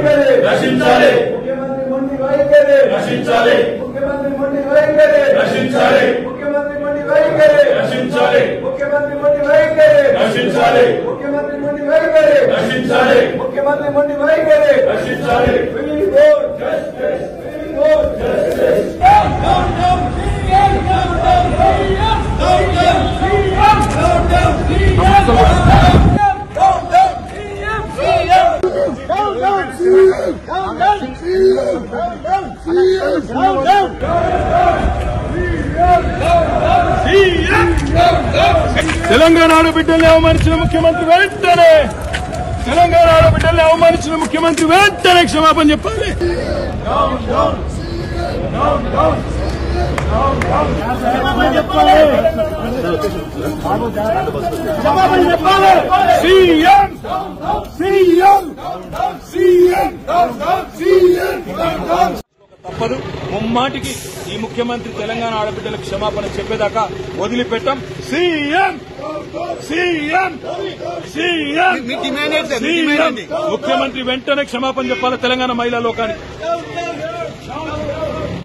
వైఖరి రక్షించాలి. ముఖ్యమంత్రి మొండి వైఖరి రక్షించాలి. ముఖ్యమంత్రి మొండి వైఖరి రక్షించాలి. ముఖ్యమంత్రి మొండి వైఖరి రక్షించాలి. ముఖ్యమంత్రి మొండి వైఖరి రక్షించాలి. ముఖ్యమంత్రి మొండి వైఖరి రక్షించాలి. ముఖ్యమంత్రి మొండి వైఖరి రక్షించాలి. We want justice. We want justice. Telangana ఆడబిడ్డల్ని అవమానించిన ముఖ్యమంత్రి వెంటనే తెలంగాణ ఆడబిడ్డల్ని అవమానించిన ముఖ్యమంత్రి వెంటనే క్షమాపణ చెప్పాలి. సీఎం తప్పదు. ముమ్మాటికి ఈ ముఖ్యమంత్రి తెలంగాణ ఆడబిడ్డలకు క్షమాపణ చెప్పేదాకా వదిలిపెట్టాం. సీఎం ముఖ్యమంత్రి వెంటనే క్షమాపణ చెప్పాలి తెలంగాణ మహిళా లోకానికి.